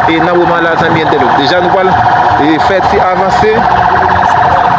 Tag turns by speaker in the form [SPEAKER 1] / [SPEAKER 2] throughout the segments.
[SPEAKER 1] et dans le moment là, ça vient de l'autre. Déjà, nous allons faire avancer.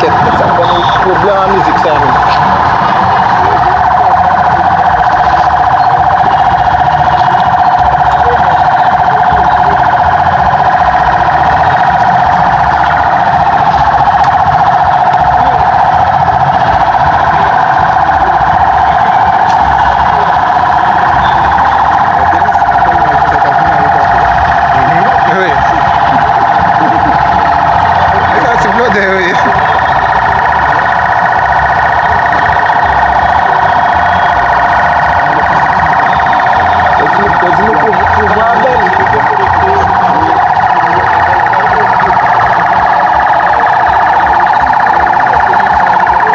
[SPEAKER 1] Ça prend un problème en musique, ça.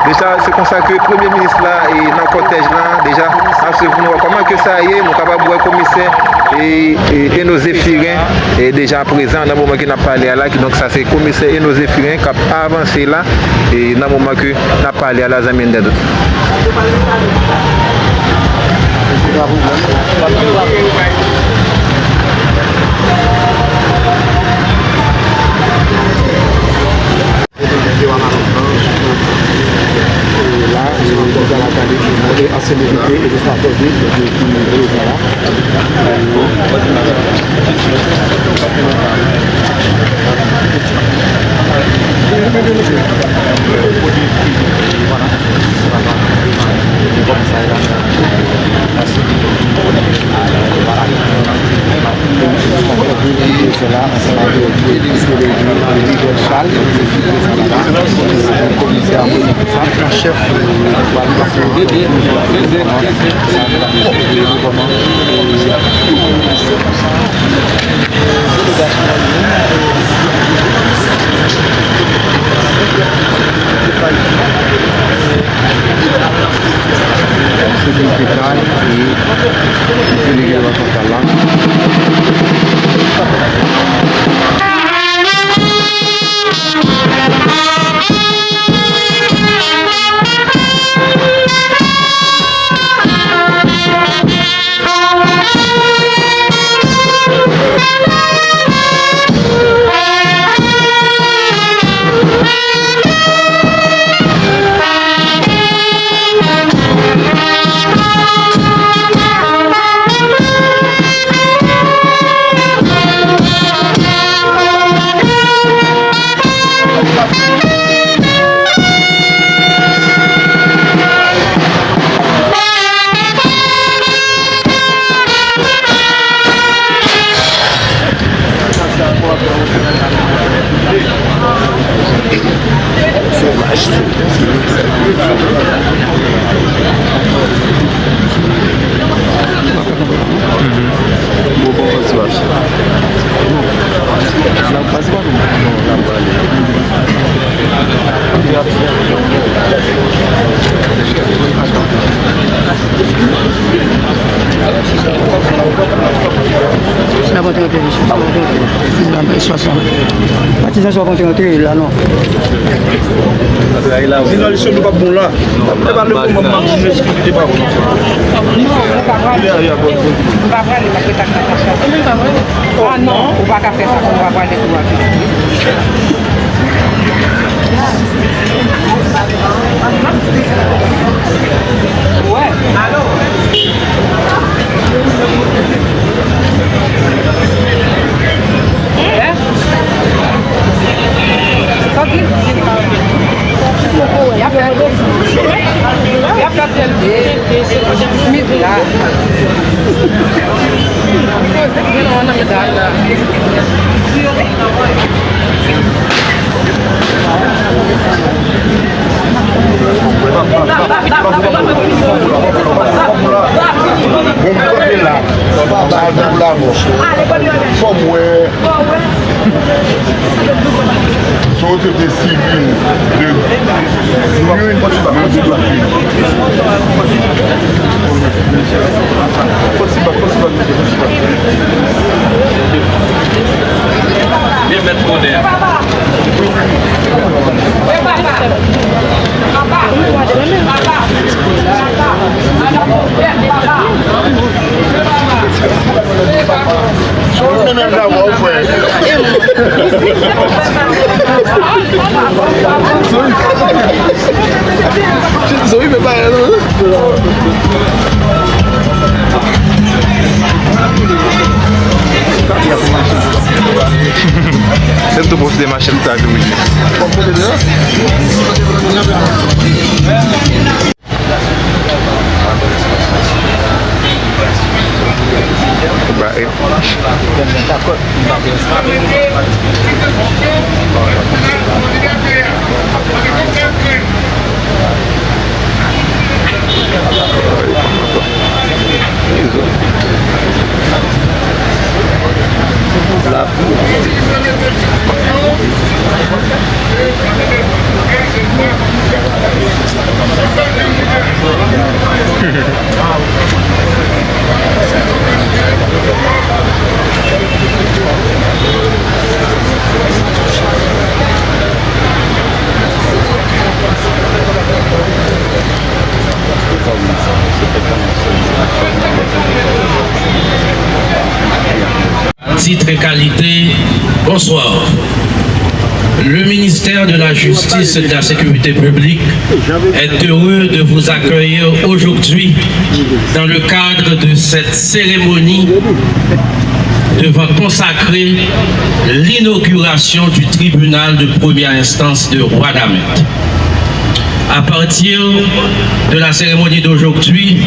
[SPEAKER 1] Déjà, c'est comme ça que le Premier ministre là et dans le cortège là, déjà, à ce moment comment que ça y est, nous sommes capables de voir le commissaire et nos Zéphirin est déjà présent dans le moment qu'il n'a parlé là. Donc ça c'est le commissaire et nos Zéphirin qui a avancé là et dans le moment que n'a parlé à la zamine d'aide.
[SPEAKER 2] Là, nous allons attendre en célébrité et de faire produire le chef Baptisation soit continué là non.
[SPEAKER 3] Sinon les choses pas bon là. On va le moment je suis pas bon. Ah non, on va pas faire ça, on va voir les trois. Ouais. Allô.
[SPEAKER 4] Société civile
[SPEAKER 5] Bien mettre moderne.
[SPEAKER 1] C'est tout pour se démarcher le tag, oui.
[SPEAKER 5] Titre et qualité, bonsoir. Le ministère de la Justice et de la Sécurité publique est heureux de vous accueillir aujourd'hui dans le cadre de cette cérémonie devant consacrer l'inauguration du tribunal de première instance de Ouadamette. À partir de la cérémonie d'aujourd'hui,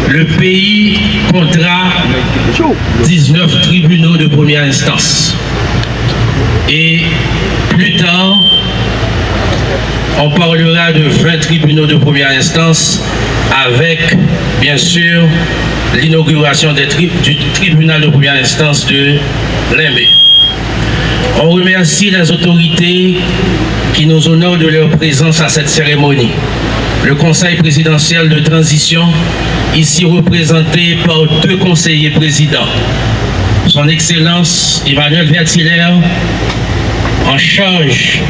[SPEAKER 5] le pays comptera 19 tribunaux de première instance. Et plus tard, on parlera de 20 tribunaux de première instance avec, bien sûr, l'inauguration du tribunal de première instance de Limbé. On remercie les autorités qui nous honorent de leur présence à cette cérémonie. Le Conseil présidentiel de transition, ici représenté par 2 conseillers présidents. Son Excellence Emmanuel Verthilaire, en charge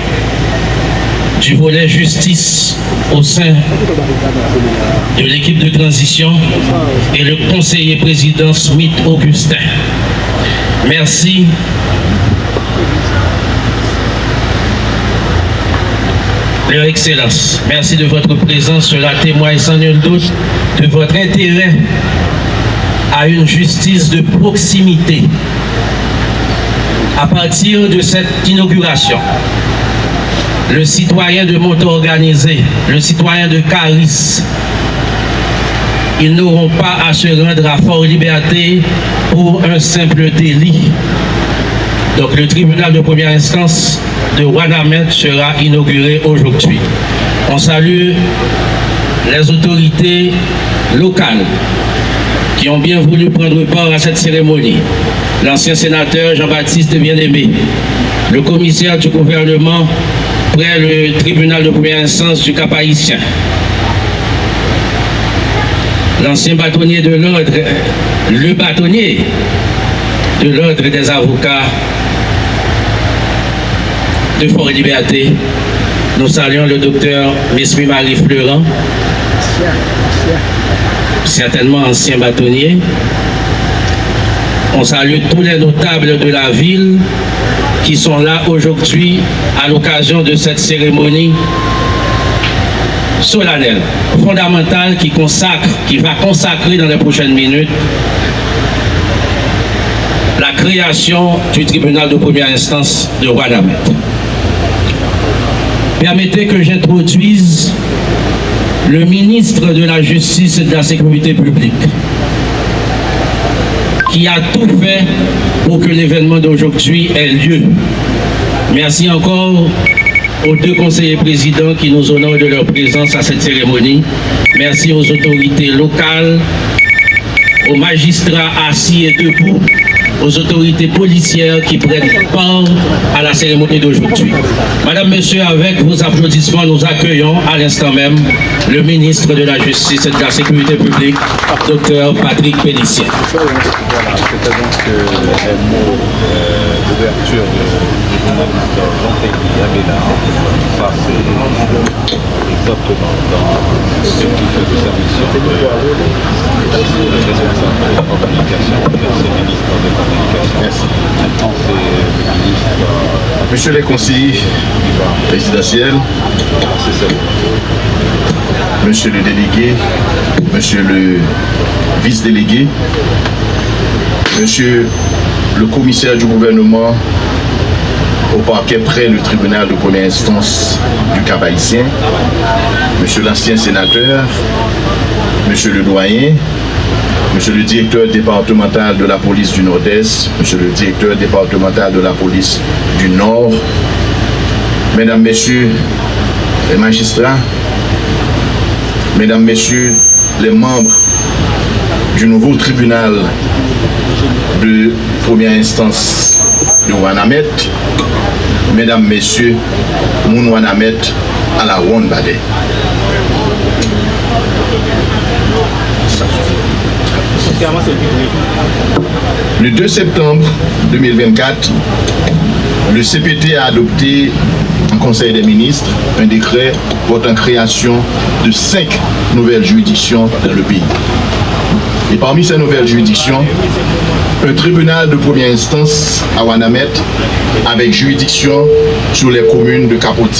[SPEAKER 5] du volet justice au sein de l'équipe de transition, et le conseiller président Smith Augustin. Merci. Leur Excellence, merci de votre présence. Cela témoigne sans nul doute de votre intérêt à une justice de proximité. À partir de cette inauguration, le citoyen de montant organisé, le citoyen de Caris, ils n'auront pas à se rendre à Fort-Liberté pour un simple délit. Donc le tribunal de première instance de Ouadamette sera inauguré aujourd'hui. On salue les autorités locales qui ont bien voulu prendre part à cette cérémonie. L'ancien sénateur Jean-Baptiste Bien-Aimé, le commissaire du gouvernement près le tribunal de première instance du Cap-Haïtien, l'ancien bâtonnier de l'ordre, le bâtonnier de l'ordre des avocats de Fort-Liberté. Nous saluons le docteur Mesmi Marie Fleurant, certainement ancien bâtonnier. On salue tous les notables de la ville qui sont là aujourd'hui à l'occasion de cette cérémonie solennelle, fondamentale, qui va consacrer dans les prochaines minutes la création du tribunal de première instance de Ouadamette. Permettez que j'introduise le ministre de la Justice et de la Sécurité publique, qui a tout fait pour que l'événement d'aujourd'hui ait lieu. Merci encore aux 2 conseillers présidents qui nous honorent de leur présence à cette cérémonie. Merci aux autorités locales, aux magistrats assis et debout, aux autorités policières qui prennent part à la cérémonie d'aujourd'hui. Madame, Monsieur, avec vos applaudissements, nous accueillons à l'instant même le ministre de la Justice et de la Sécurité publique, Dr Patrick Pellissier.
[SPEAKER 6] Voilà, c'était donc les mots d'ouverture du journaliste Jean-Pierre Abélard. Ça, c'est exactement dans ce qui fait de sa mission. responsable de la communication, l'ancien ministre de la communication. Maintenant, c'est le ministre.
[SPEAKER 7] Monsieur les conseillers résidentiels, monsieur le délégué, monsieur le vice-délégué, monsieur le commissaire du gouvernement au parquet près le tribunal de première instance du Cap-Haïtien, monsieur l'ancien sénateur, monsieur le doyen, monsieur le directeur départemental de la police du Nord-Est, monsieur le directeur départemental de la police du Nord, mesdames, messieurs les magistrats, mesdames, messieurs les membres du nouveau tribunal de première instance de Ouanamet, mesdames, messieurs, moun Ouanamet à la Ronde Badé. Le 2 septembre 2024, le CPT a adopté en Conseil des ministres un décret portant création de 5 nouvelles juridictions dans le pays. Et parmi ces nouvelles juridictions, un tribunal de première instance à Ouanamet avec juridiction sur les communes de Cap-Haïtien.